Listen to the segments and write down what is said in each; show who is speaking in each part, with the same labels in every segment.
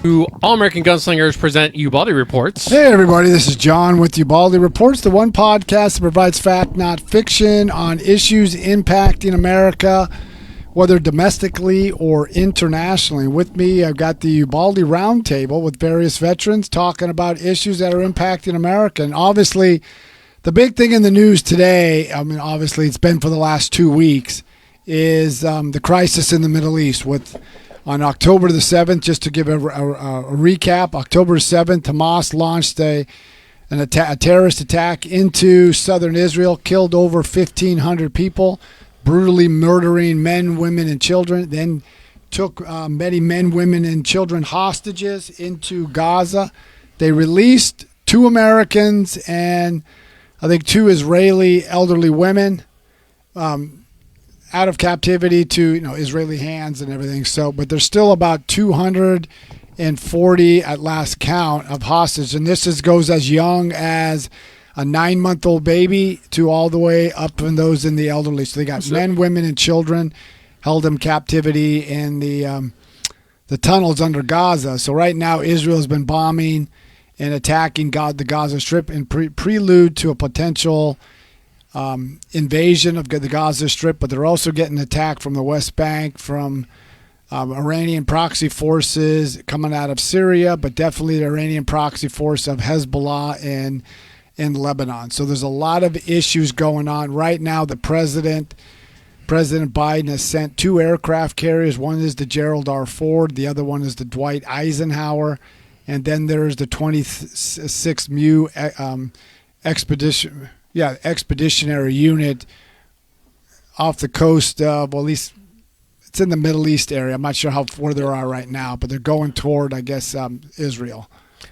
Speaker 1: All American Gunslingers present Ubaldi Reports.
Speaker 2: Hey everybody, this is John with Ubaldi Reports, the one podcast that provides fact, not fiction, on issues impacting America, whether domestically or internationally. With me, I've got the Ubaldi Roundtable with various veterans talking about issues that are impacting America. And obviously, the big thing in the news today, obviously it's been for the last 2 weeks, is the crisis in the Middle East on October the 7th, just to give a recap, October 7th, Hamas launched a terrorist attack into southern Israel, killed over 1,500 people, brutally murdering men, women, and children, then took many men, women, and children hostages into Gaza. They released 2 Americans and I think 2 Israeli elderly women out of captivity to Israeli hands and everything. So, but there's still about 240 at last count of hostages, and this goes as young as a 9-month-old baby to all the way up in those in the elderly. So they got men, women, and children held in captivity in the tunnels under Gaza. So right now Israel has been bombing and attacking the Gaza Strip in prelude to a potential invasion of the Gaza Strip, but they're also getting attacked from the West Bank, from Iranian proxy forces coming out of Syria, but definitely the Iranian proxy force of Hezbollah in Lebanon. So there's a lot of issues going on right now. President Biden has sent 2 aircraft carriers. One is the Gerald R. Ford, the other one is the Dwight Eisenhower, and then there's the 26th MEU expeditionary unit off the coast of, well, at least it's in the Middle East area. I'm not sure where they are right now, but they're going toward, I guess, Israel.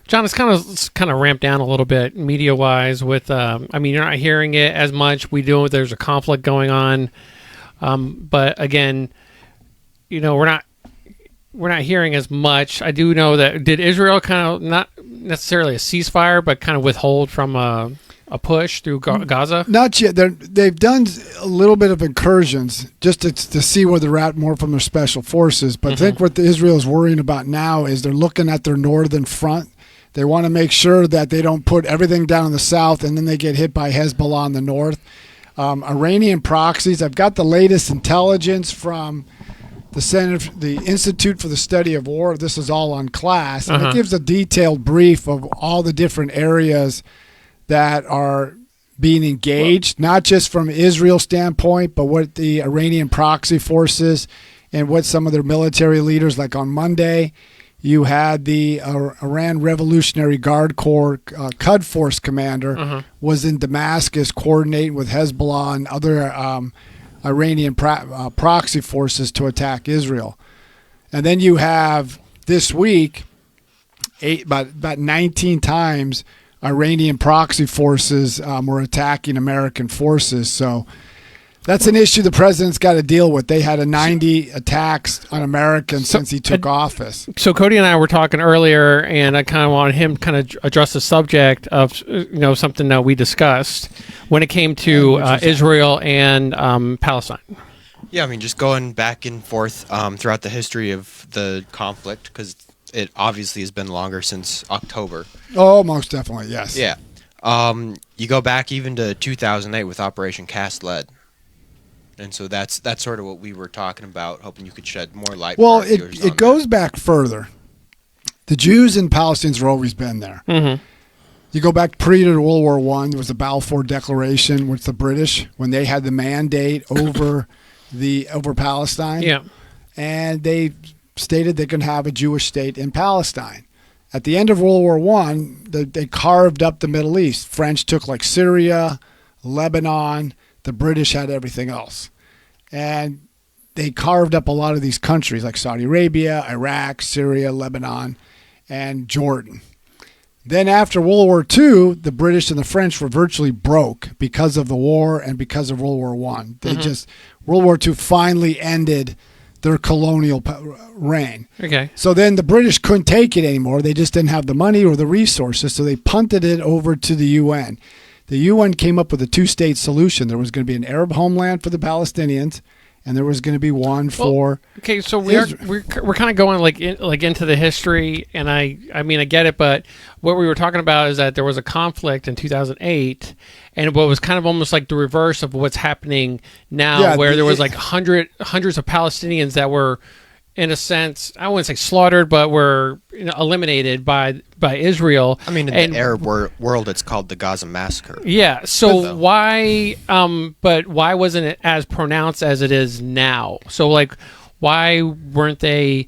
Speaker 1: John, it's kind of ramped down a little bit media-wise. With, you're not hearing it as much. There's a conflict going on, but again, we're not hearing as much. I do know that did Israel kind of not necessarily a ceasefire, but kind of withhold from a push through Gaza?
Speaker 2: Not yet. They've done a little bit of incursions just to see where they're at more from their special forces. But I think what Israel is worrying about now is they're looking at their northern front. They want to make sure that they don't put everything down in the south and then they get hit by Hezbollah in the north. Iranian proxies. I've got the latest intelligence from the Institute for the Study of War. This is all on Class. And it gives a detailed brief of all the different areas that are being engaged, not just from Israel's standpoint, but what the Iranian proxy forces and what some of their military leaders, like on Monday, you had the Iran Revolutionary Guard Corps Qud Force commander was in Damascus coordinating with Hezbollah and other Iranian proxy forces to attack Israel. And then you have this week, about 19 times, Iranian proxy forces were attacking American forces. So that's an issue the president's got to deal with. They had 90 attacks on Americans since he took office. So
Speaker 1: Cody and I were talking earlier, and I kind of wanted him to kind of address the subject of something that we discussed when it came to Israel and Palestine.
Speaker 3: Yeah, just going back and forth throughout the history of the conflict, because it obviously has been longer since October.
Speaker 2: Oh, most definitely, yes.
Speaker 3: Yeah. You go back even to 2008 with Operation Cast Lead. And so that's sort of what we were talking about, hoping you could shed more light.
Speaker 2: Well, it goes back further. The Jews and Palestinians have always been there. You go back to World War I, there was the Balfour Declaration with the British when they had the mandate over Palestine.
Speaker 1: Yeah.
Speaker 2: And they stated they could have a Jewish state in Palestine. At the end of World War I, they carved up the Middle East. French took like Syria, Lebanon. The British had everything else. And they carved up a lot of these countries like Saudi Arabia, Iraq, Syria, Lebanon, and Jordan. Then after World War II, the British and the French were virtually broke because of the war and because of World War I. World War II finally ended their colonial reign.
Speaker 1: Okay.
Speaker 2: So then the British couldn't take it anymore. They just didn't have the money or the resources, so they punted it over to the UN. The UN came up with a 2-state solution. There was going to be an Arab homeland for the Palestinians and there was going to be one for.
Speaker 1: Okay, so we're kind of going into the history, and I mean I get it, but what we were talking about is that there was a conflict in 2008, and what was kind of almost like the reverse of what's happening now, where there was like hundreds of Palestinians that were, in a sense, I wouldn't say slaughtered, but were eliminated by Israel.
Speaker 3: I mean, in the Arab world, it's called the Gaza Massacre.
Speaker 1: Yeah. So why? But why wasn't it as pronounced as it is now? So like, why weren't they?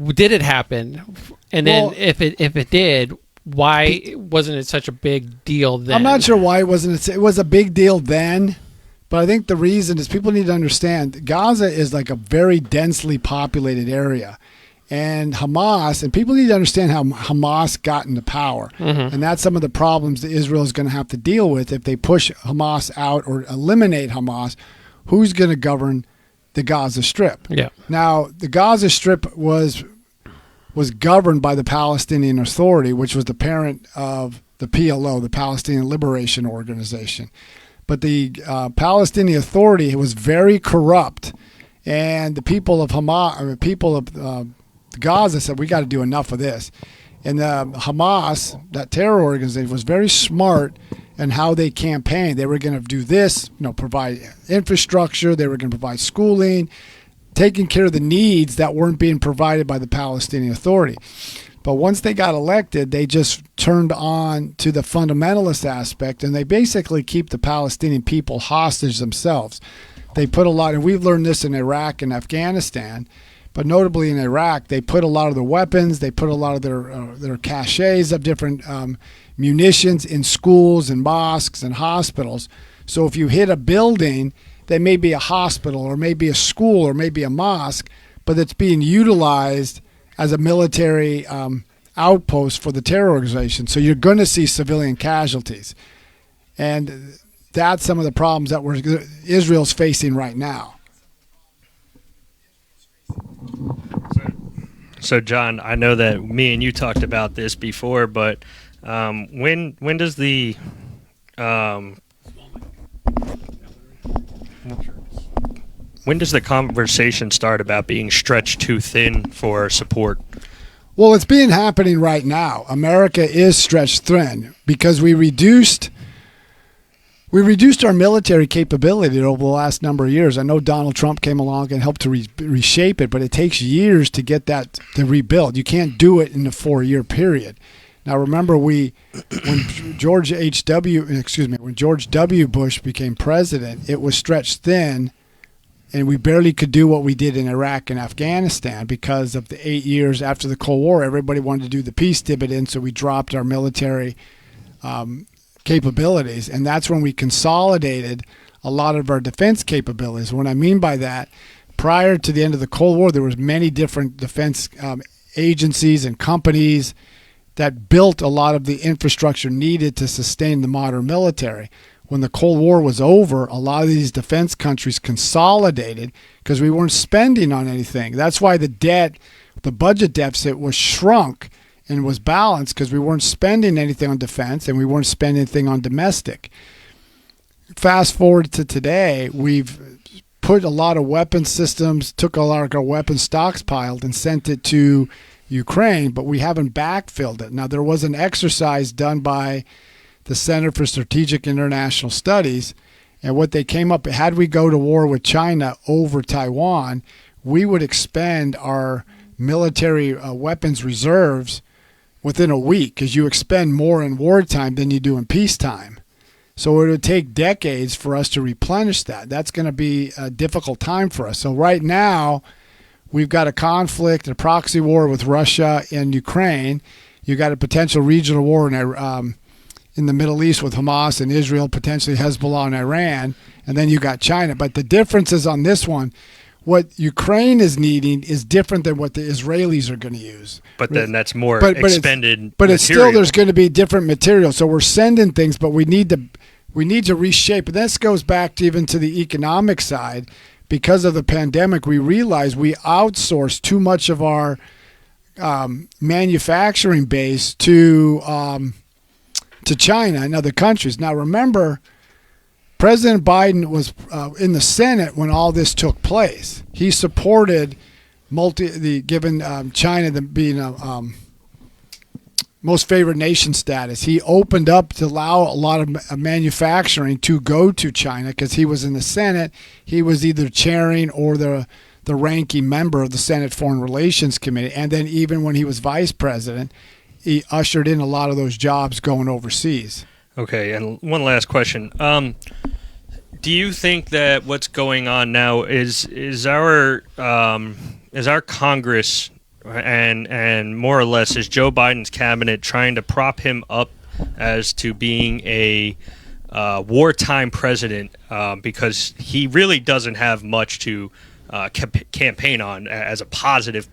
Speaker 1: Did it happen? And then if it did, why wasn't it such a big deal then?
Speaker 2: I'm not sure why it wasn't. It was a big deal then. But I think the reason is people need to understand Gaza is like a very densely populated area. And Hamas, and people need to understand how Hamas got into power. Mm-hmm. And that's some of the problems that Israel is going to have to deal with if they push Hamas out or eliminate Hamas. Who's going to govern the Gaza Strip?
Speaker 1: Yeah.
Speaker 2: Now, the Gaza Strip was governed by the Palestinian Authority, which was the parent of the PLO, the Palestinian Liberation Organization. But the Palestinian Authority was very corrupt, and the people of Gaza said, "We got to do enough of this." And Hamas, that terror organization, was very smart in how they campaigned. They were going to do this, provide infrastructure. They were going to provide schooling, taking care of the needs that weren't being provided by the Palestinian Authority. But once they got elected, they just turned on to the fundamentalist aspect, and they basically keep the Palestinian people hostage themselves. They put a lot, and we've learned this in Iraq and Afghanistan, but notably in Iraq, they put a lot of their weapons, they put a lot of their caches of different munitions in schools and mosques and hospitals. So if you hit a building that may be a hospital or maybe a school or maybe a mosque, but it's being utilized as a military outpost for the terror organization. So you're going to see civilian casualties. And that's some of the problems that Israel's facing right now.
Speaker 4: So John, I know that me and you talked about this before, but when does the conversation start about being stretched too thin for support?
Speaker 2: Well, it's happening right now. America is stretched thin because we reduced our military capability over the last number of years. I know Donald Trump came along and helped to reshape it, but it takes years to get that to rebuild. You can't do it in a 4-year period. Now, remember, when George W. Bush became president, it was stretched thin, and we barely could do what we did in Iraq and Afghanistan because of the 8 years after the Cold War. Everybody wanted to do the peace dividend, so we dropped our military capabilities, and that's when we consolidated a lot of our defense capabilities. What I mean by that, prior to the end of the Cold War, there was many different defense agencies and companies that built a lot of the infrastructure needed to sustain the modern military. When the Cold War was over, a lot of these defense countries consolidated because we weren't spending on anything. That's why the budget deficit was shrunk and was balanced because we weren't spending anything on defense and we weren't spending anything on domestic. Fast forward to today, we've put a lot of weapon systems, took a lot of our weapons stockpiled and sent it to Ukraine, but we haven't backfilled it. Now, there was an exercise done by the Center for Strategic International Studies, and what they came up, had we go to war with China over Taiwan, we would expend our military weapons reserves within a week because you expend more in wartime than you do in peacetime. So it would take decades for us to replenish that. That's going to be a difficult time for us. So right now, we've got a conflict, a proxy war with Russia and Ukraine. You've got a potential regional war in the Middle East with Hamas and Israel, potentially Hezbollah and Iran, and then you got China. But the difference is on this one, what Ukraine is needing is different than what the Israelis are going to use.
Speaker 4: But then that's more expended
Speaker 2: But it's still, there's going to be different material. So we're sending things, but we need to reshape. And this goes back to even to the economic side. Because of the pandemic, we realized we outsourced too much of our manufacturing base to China and other countries. Now, remember, President Biden was in the Senate when all this took place. He supported given China being a most favored nation status. He opened up to allow a lot of manufacturing to go to China because he was in the Senate. He was either chairing or the ranking member of the Senate Foreign Relations Committee. And then even when he was vice president, he ushered in a lot of those jobs going overseas.
Speaker 4: Okay, and one last question. Do you think that what's going on now is our Congress and more or less is Joe Biden's cabinet trying to prop him up as to being a wartime president because he really doesn't have much to campaign on as a positive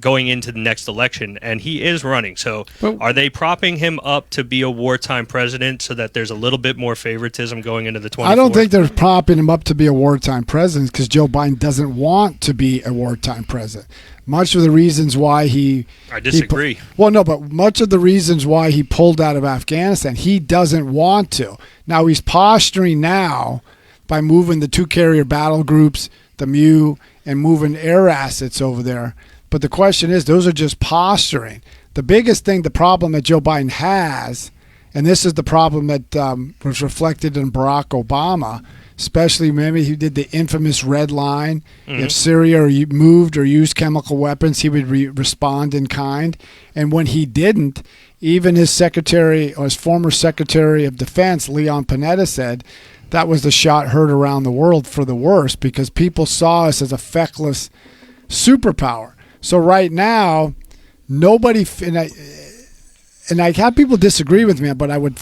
Speaker 4: going into the next election, and he is running. So are they propping him up to be a wartime president so that there's a little bit more favoritism going into the 24th?
Speaker 2: I don't think they're propping him up to be a wartime president because Joe Biden doesn't want to be a wartime president. Much of the reasons why
Speaker 4: I disagree.
Speaker 2: But much of the reasons why he pulled out of Afghanistan, he doesn't want to. Now he's posturing now by moving the 2 carrier battle groups, the MEU, and moving air assets over there. But the question is, those are just posturing. The biggest thing, the problem that Joe Biden has, and this is the problem that was reflected in Barack Obama, especially maybe he did the infamous red line. If Syria moved or used chemical weapons, he would respond in kind. And when he didn't, even his secretary or his former secretary of defense, Leon Panetta, said that was the shot heard around the world for the worst because people saw us as a feckless superpower. So right now, nobody, and I have people disagree with me, but I would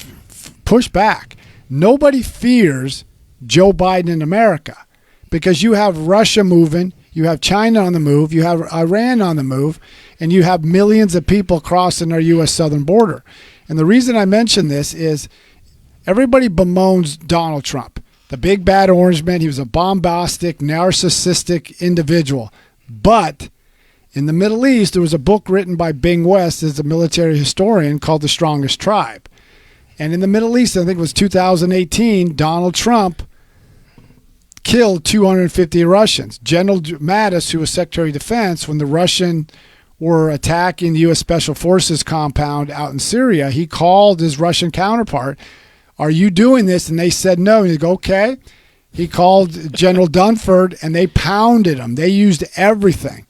Speaker 2: push back. Nobody fears Joe Biden in America because you have Russia moving, you have China on the move, you have Iran on the move, and you have millions of people crossing our U.S. southern border. And the reason I mention this is everybody bemoans Donald Trump, the big bad orange man. He was a bombastic, narcissistic individual. But in the Middle East, there was a book written by Bing West as a military historian called The Strongest Tribe. And in the Middle East, I think it was 2018, Donald Trump killed 250 Russians. General Mattis, who was Secretary of Defense, when the Russians were attacking the U.S. Special Forces compound out in Syria, he called his Russian counterpart, "Are you doing this?" And they said no. And he go, "Okay." He called General Dunford, and they pounded him. They used everything.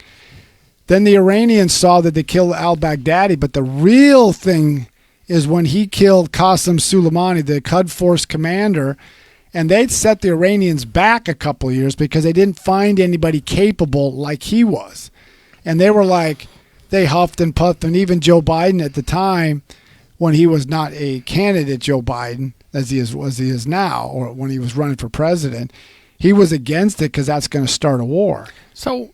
Speaker 2: Then the Iranians saw that they killed al-Baghdadi, but the real thing is when he killed Qasem Soleimani, the Quds Force commander, and they'd set the Iranians back a couple of years because they didn't find anybody capable like he was. And they were like, they huffed and puffed, and even Joe Biden at the time, when he was not a candidate, Joe Biden, as he is now, or when he was running for president, he was against it because that's going to start a war.
Speaker 1: So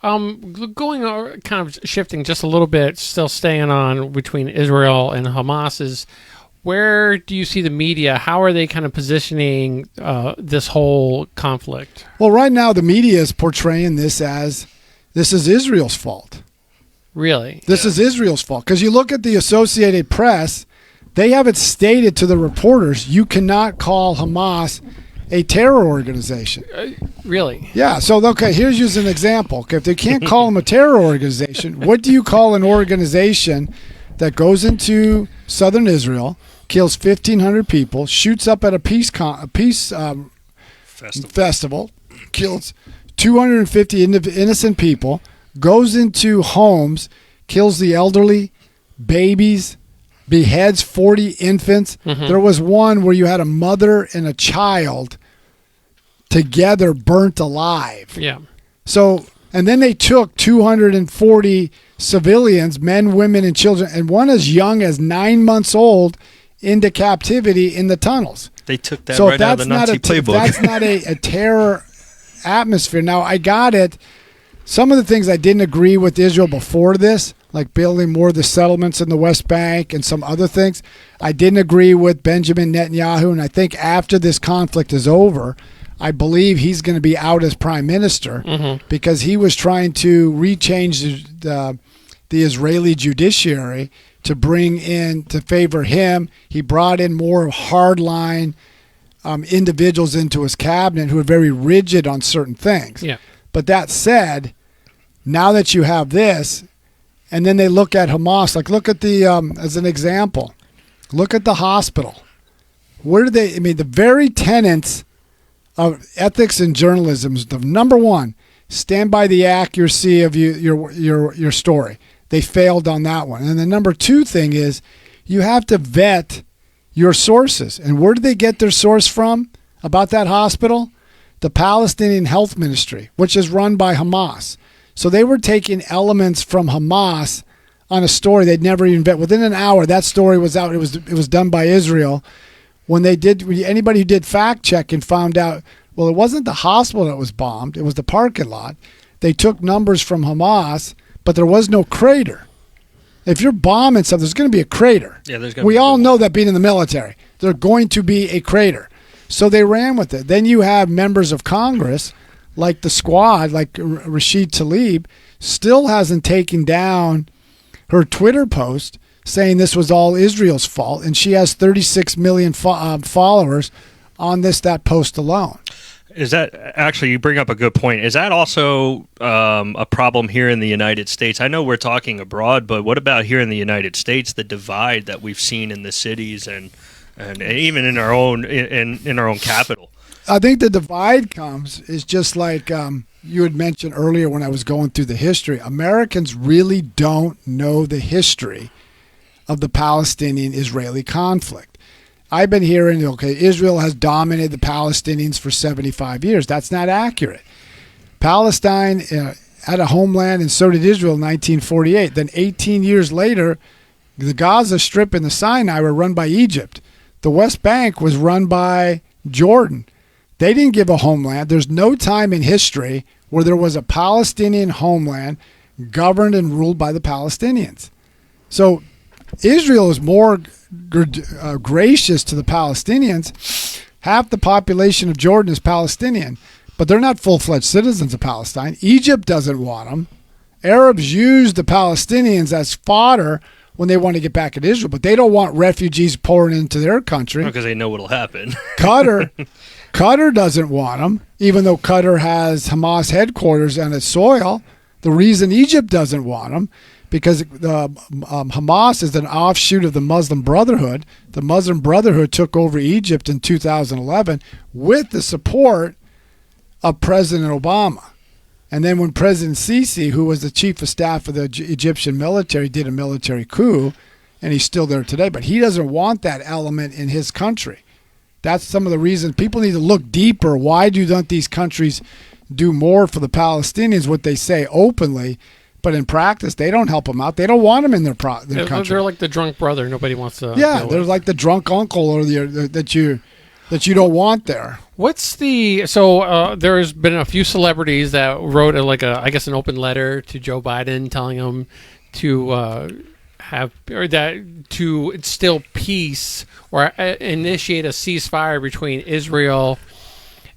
Speaker 1: going kind of shifting just a little bit, still staying on between Israel and Hamas, is where do you see the media? How are they kind of positioning this whole conflict?
Speaker 2: Well, right now the media is portraying this as this is Israel's fault.
Speaker 1: Really?
Speaker 2: This is Israel's fault. Because you look at the Associated Press, they have it stated to the reporters, you cannot call Hamas a terror organization.
Speaker 1: Really?
Speaker 2: Yeah. So, okay, here's just an example. Okay, if they can't call them a terror organization, what do you call an organization that goes into southern Israel, kills 1,500 people, shoots up at a peace festival, kills 250 innocent people, goes into homes, kills the elderly, babies, beheads 40 infants. Mm-hmm. There was one where you had a mother and a child together burnt alive.
Speaker 1: Yeah.
Speaker 2: So, and then they took 240 civilians, men, women, and children, and one as young as 9 months old, into captivity in the tunnels.
Speaker 4: They took that right out of the Nazi playbook.
Speaker 2: That's not a terror atmosphere. Now, I got it. Some of the things I didn't agree with Israel before this, like building more of the settlements in the West Bank and some other things, I didn't agree with Benjamin Netanyahu, and I think after this conflict is over, I believe he's going to be out as prime minister because he was trying to rechange the Israeli judiciary to bring in, to favor him. He brought in more hardline individuals into his cabinet who are very rigid on certain things.
Speaker 1: Yeah.
Speaker 2: But that said, now that you have this, and then they look at Hamas, like look at the, as an example, look at the hospital. Where do they, I mean, the very tenets of ethics and journalism is the number one, stand by the accuracy of your story. They failed on that one. And the number two thing is you have to vet your sources. And where did they get their source from about that hospital? The Palestinian Health Ministry, which is run by Hamas. So they were taking elements from Hamas on a story they'd never even vet. Within an hour, that story was out. It was done by Israel. When anybody who did fact check and found out, well, it wasn't the hospital that was bombed. It was the parking lot. They took numbers from Hamas, but there was no crater. If you're bombing something, there's going to be a crater.
Speaker 4: Yeah, there's going to
Speaker 2: We
Speaker 4: be
Speaker 2: all know that being in the military. There's going to be a crater. So they ran with it. Then you have members of Congress, like the squad, like Rashid Tlaib, still hasn't taken down her Twitter post saying this was all Israel's fault, and she has 36 million followers on that post alone.
Speaker 4: Is that actually, you bring up a good point. Is that also a problem here in the United States? I know we're talking abroad, but what about here in the United States, the divide that we've seen in the cities and even in our own in our own capital?
Speaker 2: I think the divide is just like you had mentioned earlier when I was going through the history. Americans really don't know the history of the Palestinian-Israeli conflict. I've been hearing, okay, Israel has dominated the Palestinians for 75 years. That's not accurate. Palestine had a homeland, and so did Israel in 1948. Then 18 years later, the Gaza Strip and the Sinai were run by Egypt. The West Bank was run by Jordan. They didn't give a homeland. There's no time in history where there was a Palestinian homeland governed and ruled by the Palestinians. So Israel is more gracious to the Palestinians. Half the population of Jordan is Palestinian, but they're not full-fledged citizens of Palestine. Egypt doesn't want them. Arabs use the Palestinians as fodder when they want to get back at Israel, but they don't want refugees pouring into their country.
Speaker 4: Because they know what'll happen.
Speaker 2: Qatar doesn't want them, even though Qatar has Hamas headquarters on its soil. The reason Egypt doesn't want them, because Hamas is an offshoot of the Muslim Brotherhood. The Muslim Brotherhood took over Egypt in 2011 with the support of President Obama. And then when President Sisi, who was the chief of staff of the Egyptian military, did a military coup, and he's still there today, but he doesn't want that element in his country. That's some of the reasons people need to look deeper. Why don't these countries do more for the Palestinians, what they say openly, but in practice, they don't help them out. They don't want them in their country.
Speaker 1: They're like the drunk brother. Nobody wants to.
Speaker 2: Yeah, they're like the drunk uncle or that you don't want there.
Speaker 1: What's the there's been a few celebrities that wrote an open letter to Joe Biden telling him to to instill peace or initiate a ceasefire between Israel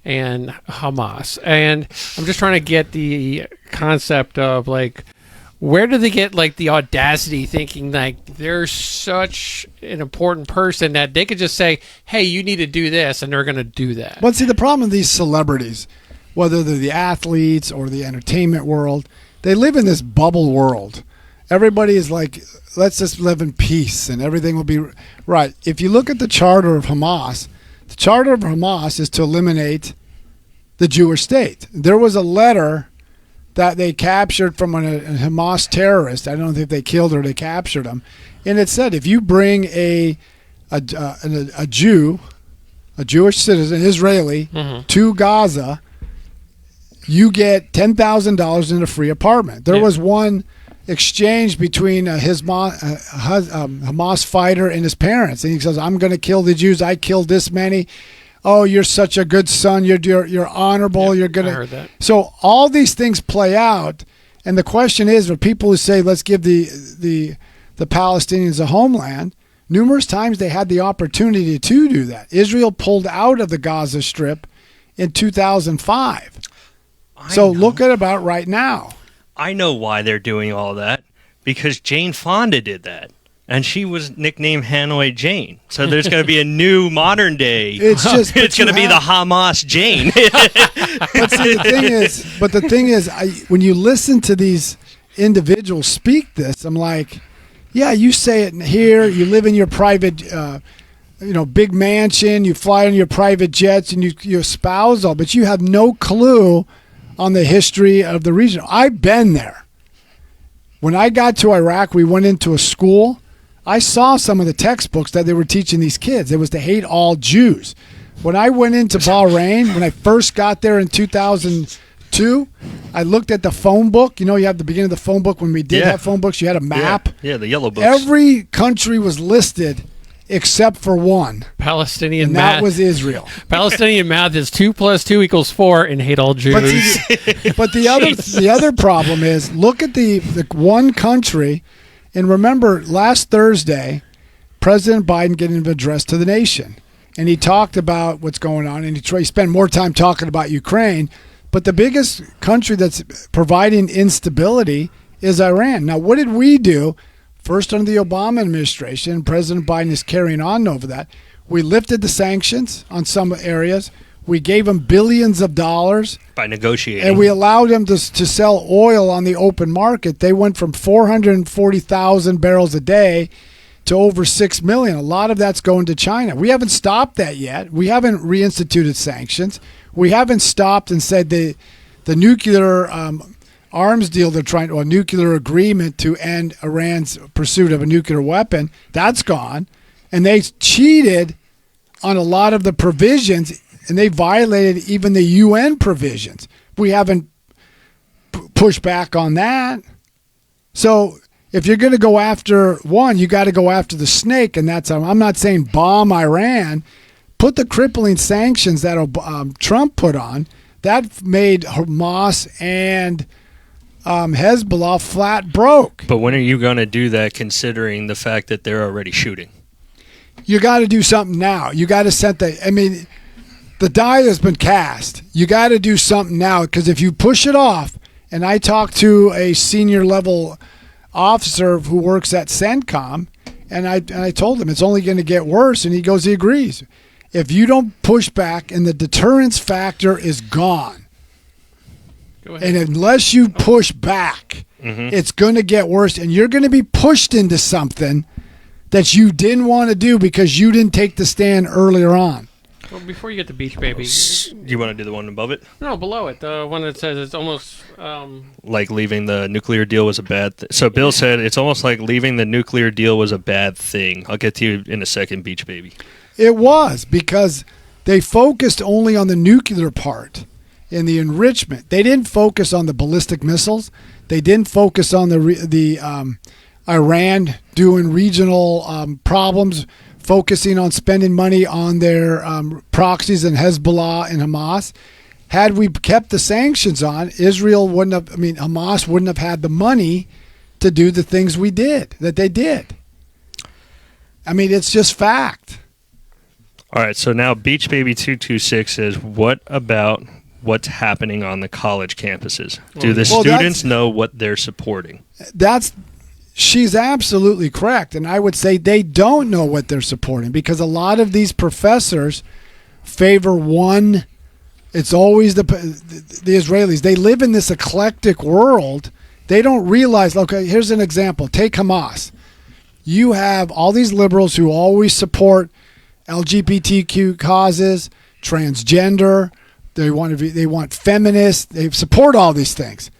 Speaker 1: and Hamas. And I'm just trying to get the concept of where do they get the audacity thinking they're such an important person that they could just say, hey, you need to do this, and they're going to do that.
Speaker 2: But see, the problem with these celebrities, whether they're the athletes or the entertainment world, they live in this bubble world. Everybody is like, let's just live in peace and everything will be right. If you look at the charter of Hamas, the charter of Hamas is to eliminate the Jewish state. There was a letter that they captured from a Hamas terrorist. I don't know if they killed or they captured him. And it said, if you bring a Jew, a Jewish citizen, Israeli, to Gaza, you get $10,000 in a free apartment. There was one exchange between a Hamas fighter and his parents. And he says, I'm going to kill the Jews. I killed this many. Oh, you're such a good son. You're honorable. You're gonna.
Speaker 1: I heard that.
Speaker 2: So all these things play out, and the question is, for people who say, let's give the Palestinians a homeland, numerous times they had the opportunity to do that. Israel pulled out of the Gaza Strip in 2005. So look at about right now.
Speaker 4: I know why they're doing all that, because Jane Fonda did that. And she was nicknamed Hanoi Jane. So there's going to be a new modern day.
Speaker 2: It's just
Speaker 4: it's going to be the Hamas Jane.
Speaker 2: But the thing is, when you listen to these individuals speak this, I'm like, yeah, you say it here. You live in your private, big mansion. You fly on your private jets, and you espouse all, but you have no clue on the history of the region. I've been there. When I got to Iraq, we went into a school. I saw some of the textbooks that they were teaching these kids. It was to hate all Jews. When I went into Bahrain, when I first got there in 2002, I looked at the phone book. You have the beginning of the phone book when we did have phone books. You had a map.
Speaker 4: Yeah, the yellow books.
Speaker 2: Every country was listed except for one.
Speaker 1: Palestinian
Speaker 2: and
Speaker 1: math.
Speaker 2: that was Israel.
Speaker 1: Palestinian math is 2 + 2 = 4 and hate all Jews.
Speaker 2: But the other problem is, look at the one country. And remember, last Thursday, President Biden gave an address to the nation. And he talked about what's going on. And he spent more time talking about Ukraine. But the biggest country that's providing instability is Iran. Now, what did we do? First under the Obama administration, President Biden is carrying on over that. We lifted the sanctions on some areas. We gave them billions of dollars.
Speaker 4: By negotiating.
Speaker 2: And we allowed them to sell oil on the open market. They went from 440,000 barrels a day to over 6 million. A lot of that's going to China. We haven't stopped that yet. We haven't reinstituted sanctions. We haven't stopped and said the nuclear arms deal they're trying to, a nuclear agreement to end Iran's pursuit of a nuclear weapon, that's gone. And they cheated on a lot of the provisions, and they violated even the UN provisions. We haven't pushed back on that. So if you're going to go after one, you got to go after the snake, and that's, I'm not saying bomb Iran. Put the crippling sanctions that Trump put on. That made Hamas and Hezbollah flat broke.
Speaker 4: But when are you going to do that, considering the fact that they're already shooting?
Speaker 2: You got to do something now. You got to set the die has been cast. You got to do something now, because if you push it off, and I talked to a senior level officer who works at CENTCOM, and I told him it's only going to get worse, and he goes, he agrees. If you don't push back, and the deterrence factor is gone, and unless you push back, it's going to get worse, and you're going to be pushed into something that you didn't want to do because you didn't take the stand earlier on.
Speaker 1: Well, before you get to Beach Baby.
Speaker 4: You want to do the one above it?
Speaker 1: No, below it. The one that says it's almost...
Speaker 4: like leaving the nuclear deal was a bad thing. So Bill said it's almost like leaving the nuclear deal was a bad thing. I'll get to you in a second, Beach Baby.
Speaker 2: It was, because they focused only on the nuclear part in the enrichment. They didn't focus on the ballistic missiles. They didn't focus on the Iran doing regional problems, focusing on spending money on their proxies and Hezbollah and Hamas. Had we kept the sanctions on, Hamas wouldn't have had the money to do the things that they did. It's just fact.
Speaker 4: All right, so now Beach Baby 226 says, what about what's happening on the college campuses? Do the students know what they're supporting?
Speaker 2: She's absolutely correct, and I would say they don't know what they're supporting, because a lot of these professors favor one. It's always the Israelis. They live in this eclectic world. They don't realize, okay, here's an example. Take Hamas. You have all these liberals who always support LGBTQ causes, transgender. They want feminists. They support all these things.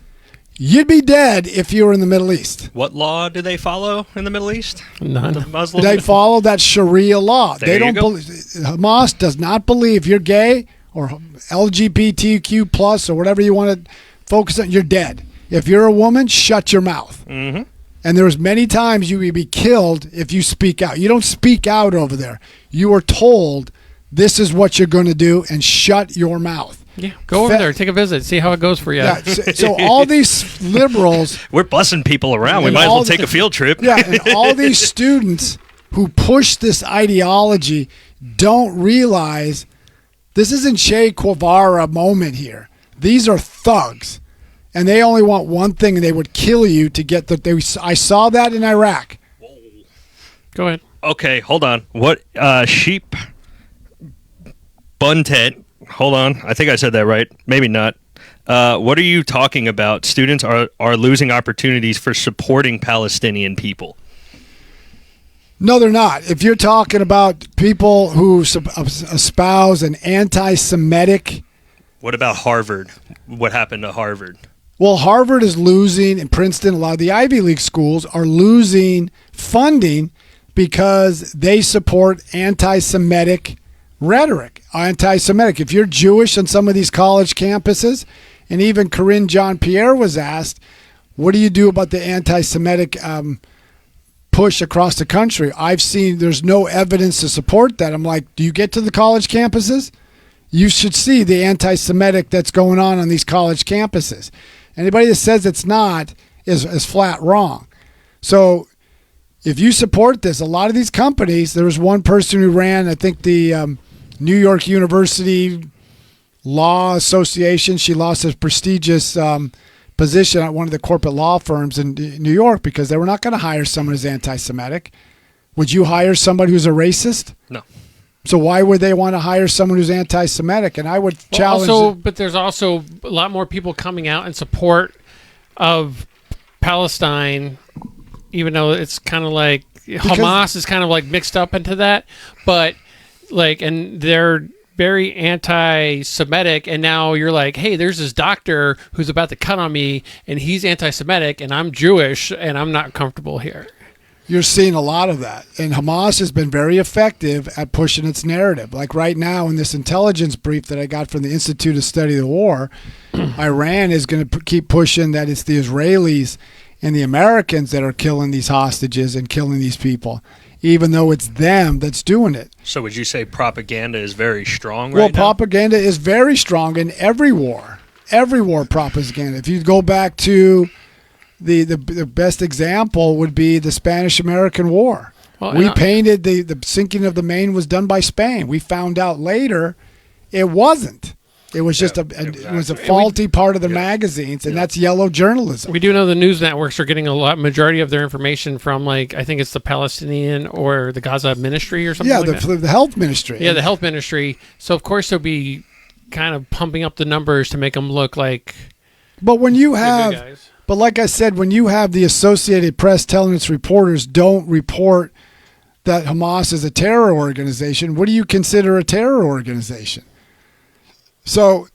Speaker 2: You'd be dead if you were in the Middle East.
Speaker 4: What law do they follow in the Middle East?
Speaker 1: None.
Speaker 4: The Muslim?
Speaker 2: They follow that Sharia law.
Speaker 4: There you go.
Speaker 2: Hamas does not believe you're gay or LGBTQ plus or whatever you want to focus on. You're dead. If you're a woman, shut your mouth.
Speaker 4: Mm-hmm.
Speaker 2: And there's many times you will be killed if you speak out. You don't speak out over there. You are told this is what you're going to do, and shut your mouth.
Speaker 1: Yeah, go over there, take a visit, see how it goes for you.
Speaker 2: Yeah, so all these liberals...
Speaker 4: We're bussing people around. We might as well take a field trip.
Speaker 2: Yeah, and all these students who push this ideology don't realize this isn't Che Guevara moment here. These are thugs. And they only want one thing, and they would kill you to get I saw that in Iraq.
Speaker 1: Go ahead.
Speaker 4: Okay, hold on. What sheep buntet? Hold on. I think I said that right. Maybe not. What are you talking about? Students are losing opportunities for supporting Palestinian people.
Speaker 2: No, they're not. If you're talking about people who espouse an anti-Semitic...
Speaker 4: What about Harvard? What happened to Harvard?
Speaker 2: Well, Harvard is losing, and Princeton, a lot of the Ivy League schools are losing funding because they support anti-Semitic rhetoric. Anti-Semitic. If you're Jewish on some of these college campuses, and even Corinne Jean-Pierre was asked, what do you do about the anti-Semitic push across the country? I've seen there's no evidence to support that. I'm like, do you get to the college campuses? You should see the anti-Semitic that's going on these college campuses. Anybody that says it's not is flat wrong. So if you support this, a lot of these companies, there was one person who ran, I think, the New York University Law Association. She lost a prestigious position at one of the corporate law firms in New York because they were not going to hire someone who's anti-Semitic. Would you hire somebody who's a racist?
Speaker 4: No.
Speaker 2: So why would they want to hire someone who's anti-Semitic? And I would challenge...
Speaker 1: But there's also a lot more people coming out in support of Palestine, even though it's kind of like Hamas is kind of like mixed up into that. But and they're very anti-Semitic, and now you're like, hey, there's this doctor who's about to cut on me, and he's anti-Semitic, and I'm Jewish, and I'm not comfortable here.
Speaker 2: You're seeing a lot of that. And Hamas has been very effective at pushing its narrative. Like right now in this intelligence brief that I got from the Institute of Study of the War, Iran is going to keep pushing that it's the Israelis and the Americans that are killing these hostages and killing these people, even though it's them that's doing it.
Speaker 4: So would you say propaganda is very strong right now?
Speaker 2: Well, propaganda is very strong in every war. Every war propaganda. If you go back to... The best example would be the Spanish-American War. Well, we painted the sinking of the Maine was done by Spain. We found out later it wasn't. It was just it was a faulty part of the magazines, and that's yellow journalism.
Speaker 1: We do know the news networks are getting majority of their information from, I think it's the Palestinian or the Gaza Ministry or something like that.
Speaker 2: The health ministry.
Speaker 1: Yeah, the health ministry. So, of course, they'll be kind of pumping up the numbers to make them look like...
Speaker 2: But when you have... But like I said, when you have the Associated Press telling its reporters don't report that Hamas is a terror organization, what do you consider a terror organization? So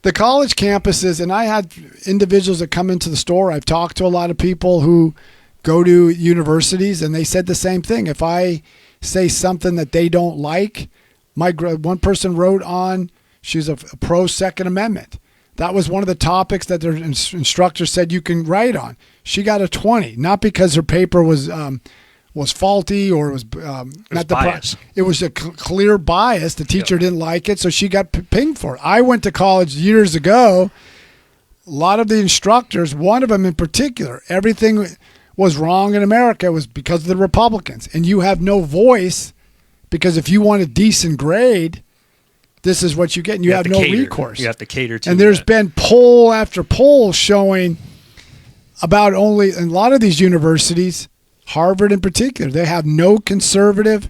Speaker 2: the college campuses, and I had individuals that come into the store. I've talked to a lot of people who go to universities, and they said the same thing. If I say something that they don't like, one person wrote on, she's a pro-Second Amendment. That was one of the topics that their instructor said you can write on. She got a 20, not because her paper was faulty or was not the
Speaker 4: bias.
Speaker 2: It was a clear bias. The teacher didn't like it, so she got pinged for it. I went to college years ago. A lot of the instructors, one of them in particular, everything was wrong in America was because of the Republicans, and you have no voice because if you want a decent grade, this is what you get, and you have no recourse.
Speaker 4: You have to cater to
Speaker 2: And there's been poll after poll showing about only, in a lot of these universities, Harvard in particular, they have no conservative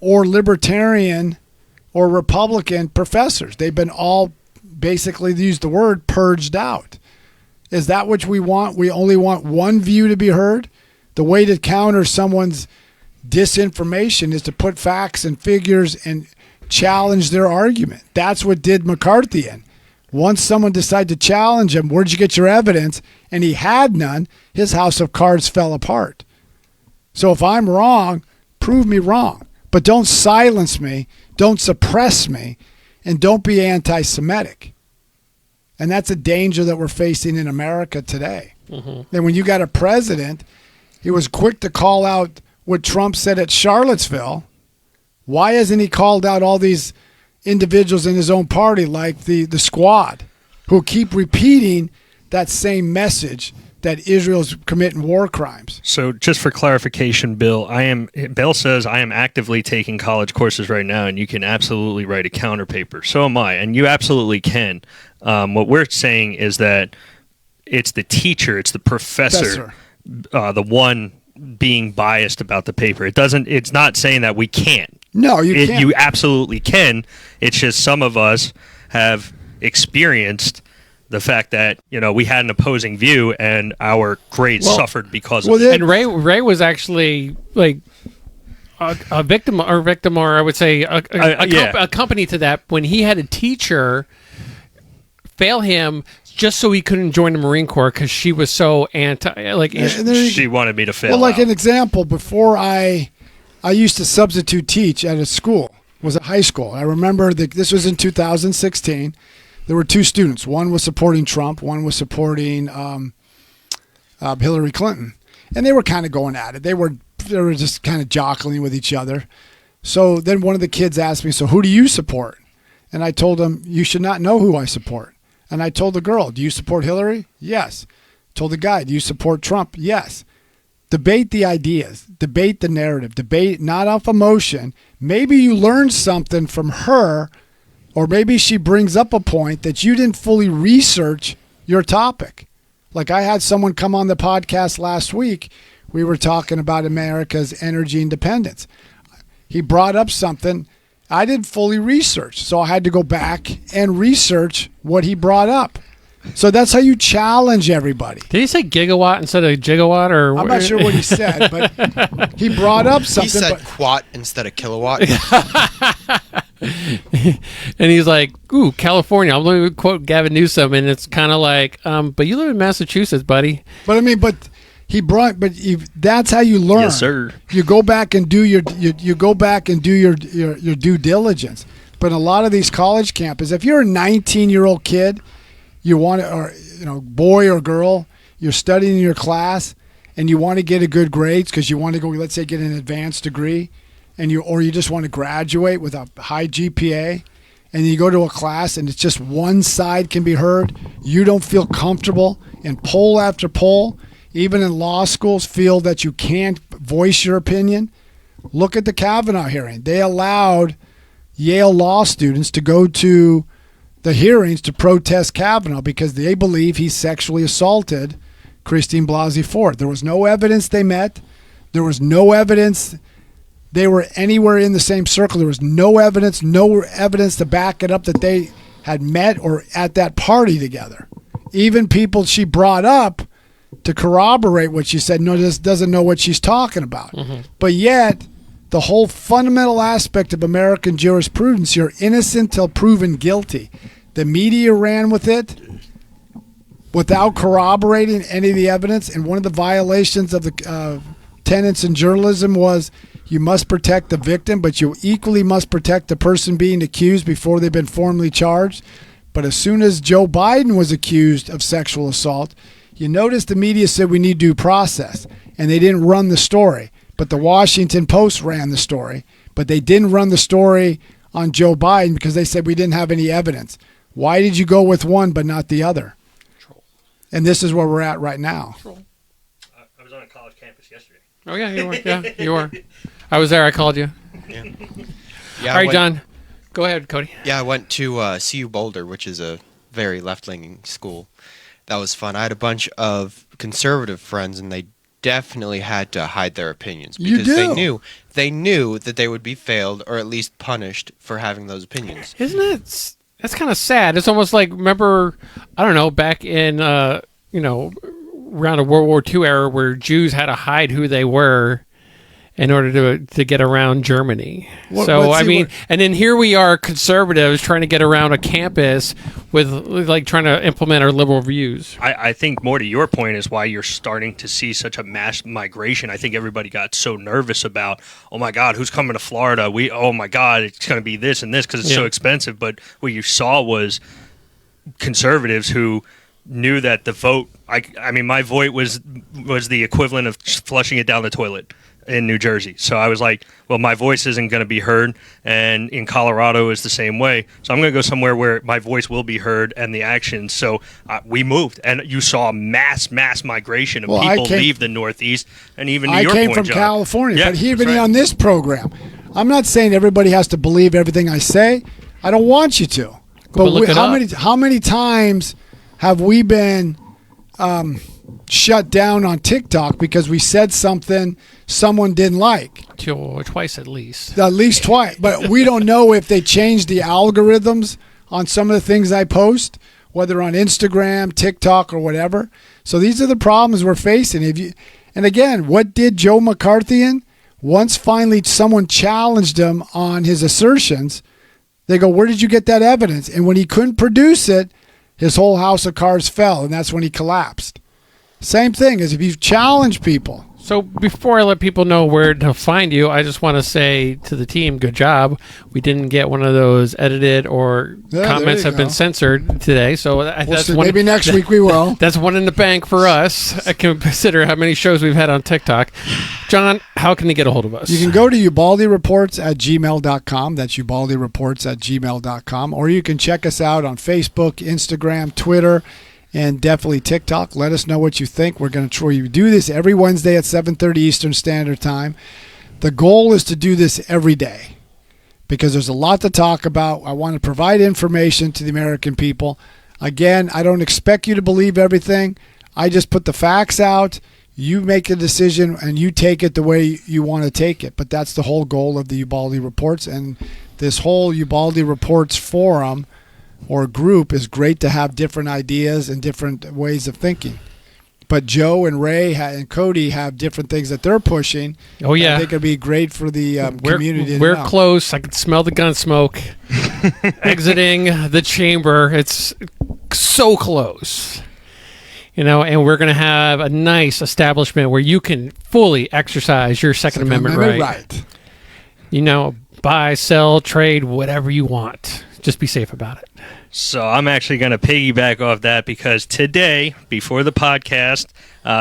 Speaker 2: or libertarian or Republican professors. They've been all, basically, to use the word, purged out. Is that what we want? We only want one view to be heard? The way to counter someone's disinformation is to put facts and figures and challenge their argument. That's what did McCarthy in. Once someone decided to challenge him, where'd you get your evidence? And he had none. His house of cards fell apart. So if I'm wrong, prove me wrong. But don't silence me. Don't suppress me. And don't be anti-Semitic. And that's a danger that we're facing in America today. Mm-hmm. And when you got a president, he was quick to call out what Trump said at Charlottesville. Why hasn't he called out all these individuals in his own party like the squad who keep repeating that same message that Israel's committing war crimes?
Speaker 4: So just for clarification, Bill says I am actively taking college courses right now, and you can absolutely write a counter paper. So am I, and you absolutely can. What we're saying is that it's the teacher, it's the professor. The one being biased about the paper. It's not saying that we can't.
Speaker 2: No, you can't.
Speaker 4: You absolutely can. It's just some of us have experienced the fact that, we had an opposing view and our grades suffered because of it.
Speaker 1: And Ray was actually like a victim, or I would say a company to that, when he had a teacher fail him just so he couldn't join the Marine Corps because she was so
Speaker 4: she wanted me to fail.
Speaker 2: Well, like
Speaker 4: out.
Speaker 2: an example, before I used to substitute teach at a school, was at high school. I remember that this was in 2016. There were two students. One was supporting Trump. One was supporting Hillary Clinton, and they were kind of going at it. They were just kind of jockling with each other. So then one of the kids asked me, "So who do you support?" And I told him, "You should not know who I support." And I told the girl, "Do you support Hillary?" "Yes." Told the guy, "Do you support Trump?" "Yes." Debate the ideas, debate the narrative, debate not off emotion. Maybe you learned something from her, or maybe she brings up a point that you didn't fully research your topic. Like I had someone come on the podcast last week. We were talking about America's energy independence. He brought up something I didn't fully research, so I had to go back and research what he brought up. So that's how you challenge everybody.
Speaker 1: Did he say gigawatt instead of gigawatt? Or
Speaker 2: I'm not sure what he said, but he brought up something.
Speaker 3: He said quat instead of kilowatt.
Speaker 1: And he's like, "Ooh, California." I'm going to quote Gavin Newsom, and it's kind of like, "But you live in Massachusetts, buddy."
Speaker 2: But I mean, that's how you learn.
Speaker 4: Yes, sir.
Speaker 2: You go back and do your due diligence. But a lot of these college campuses, if you're a 19-year-old kid, you want to, or boy or girl, you're studying in your class, and you want to get a good grades because you want to go, let's say, get an advanced degree, or you just want to graduate with a high GPA, and you go to a class and it's just one side can be heard. You don't feel comfortable, and poll after poll, even in law schools, feel that you can't voice your opinion. Look at the Kavanaugh hearing. They allowed Yale law students to go to the hearings to protest Kavanaugh because they believe he sexually assaulted Christine Blasey Ford. There was no evidence they met. There was no evidence they were anywhere in the same circle. There was no evidence to back it up that they had met or at that party together. Even people she brought up to corroborate what she said, doesn't know what she's talking about. Mm-hmm. But yet, the whole fundamental aspect of American jurisprudence, you're innocent till proven guilty. The media ran with it without corroborating any of the evidence. And one of the violations of the tenets in journalism was you must protect the victim, but you equally must protect the person being accused before they've been formally charged. But as soon as Joe Biden was accused of sexual assault, you notice the media said we need due process, and they didn't run the story. But the Washington Post ran the story, but they didn't run the story on Joe Biden because they said we didn't have any evidence. Why did you go with one but not the other? Troll. And this is where we're at right now.
Speaker 4: I was on a college campus yesterday.
Speaker 1: Oh, yeah, you were. Yeah, you were. I was there. I called you.
Speaker 3: Yeah.
Speaker 1: All right, John. Go ahead, Cody.
Speaker 3: Yeah, I went to CU Boulder, which is a very left-leaning school. That was fun. I had a bunch of conservative friends, and they definitely had to hide their opinions because they knew that they would be failed or at least punished for having those opinions.
Speaker 1: Isn't it? That's kind of sad. It's almost like, remember, I don't know, back in around the World War II era, where Jews had to hide who they were in order to get around Germany. And then here we are, conservatives trying to get around a campus with like trying to implement our liberal views.
Speaker 4: I think more to your point is why you're starting to see such a mass migration. I think everybody got so nervous about, oh my God, who's coming to Florida? Oh my God, it's going to be this and this because it's so expensive. But what you saw was conservatives who knew that the vote, I mean, my vote was the equivalent of flushing it down the toilet in New Jersey. So I was like, well, my voice isn't going to be heard, and in Colorado is the same way. So I'm going to go somewhere where my voice will be heard and the actions. So we moved, and you saw mass migration of people leave the Northeast, and even New York.
Speaker 2: I came from California, but even on this program, I'm not saying everybody has to believe everything I say. I don't want you to. But how many times have we been shut down on TikTok because we said something someone didn't like.
Speaker 1: Twice at least.
Speaker 2: At least twice. But we don't know if they changed the algorithms on some of the things I post, whether on Instagram, TikTok, or whatever. So these are the problems we're facing. And again, what did Joe McCarthy? Once finally someone challenged him on his assertions, they go, where did you get that evidence? And when he couldn't produce it, his whole house of cards fell, and that's when he collapsed. Same thing as if you challenge people.
Speaker 1: So before I let people know where to find you, I just want to say to the team, good job. We didn't get one of those edited or comments have been censored today. So that's one,
Speaker 2: maybe next week we will.
Speaker 1: That's one in the bank for us. I can consider how many shows we've had on TikTok. John, how can they get a hold of us?
Speaker 2: You can go to ubaldireports@gmail.com. That's ubaldireports@gmail.com. Or you can check us out on Facebook, Instagram, Twitter, and definitely TikTok. Let us know what you think. We're going to try to do this every Wednesday at 7:30 Eastern Standard Time. The goal is to do this every day because there's a lot to talk about. I want to provide information to the American people. Again, I don't expect you to believe everything. I just put the facts out. You make a decision, and you take it the way you want to take it. But that's the whole goal of the Ubaldi Reports. And this whole Ubaldi Reports forum or group is great to have different ideas and different ways of thinking. But Joe and Ray and Cody have different things that they're pushing.
Speaker 1: Oh, yeah.
Speaker 2: I think it'd be great for the community.
Speaker 1: We're close. I can smell the gun smoke exiting the chamber. It's so close. And we're going to have a nice establishment where you can fully exercise your Second Amendment right. Buy, sell, trade, whatever you want. Just be safe about it.
Speaker 4: So I'm actually going to piggyback off that because today, before the podcast,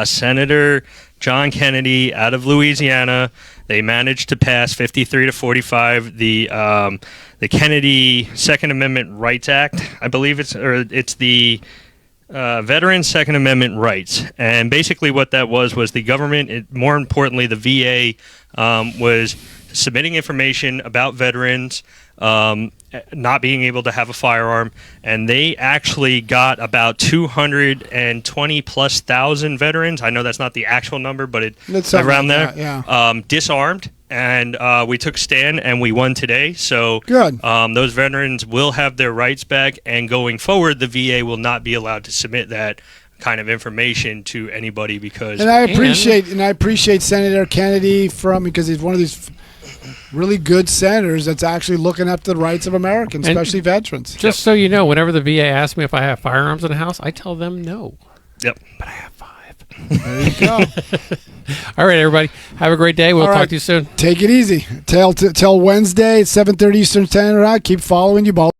Speaker 4: Senator John Kennedy out of Louisiana, they managed to pass 53 to 45 the Kennedy Second Amendment Rights Act. I believe it's the Veterans Second Amendment Rights. And basically what that was the government, more importantly the VA, was submitting information about veterans not being able to have a firearm, and they actually got about 220 plus thousand veterans. I know that's not the actual number, but it's around there. Disarmed, and we took a stand and we won today. So
Speaker 2: good.
Speaker 4: Those veterans will have their rights back, and going forward, the VA will not be allowed to submit that kind of information to anybody because.
Speaker 2: And I appreciate Senator Kennedy because he's one of these really good senators that's actually looking up the rights of Americans, especially veterans.
Speaker 1: Just so you know, whenever the VA asks me if I have firearms in the house, I tell them no.
Speaker 4: Yep.
Speaker 1: But I have 5.
Speaker 2: There you go.
Speaker 1: All right, everybody. Have a great day. We'll talk to you soon.
Speaker 2: Take it easy. Till Wednesday at 7:30 Eastern Standard Time. Keep following Ubaldi.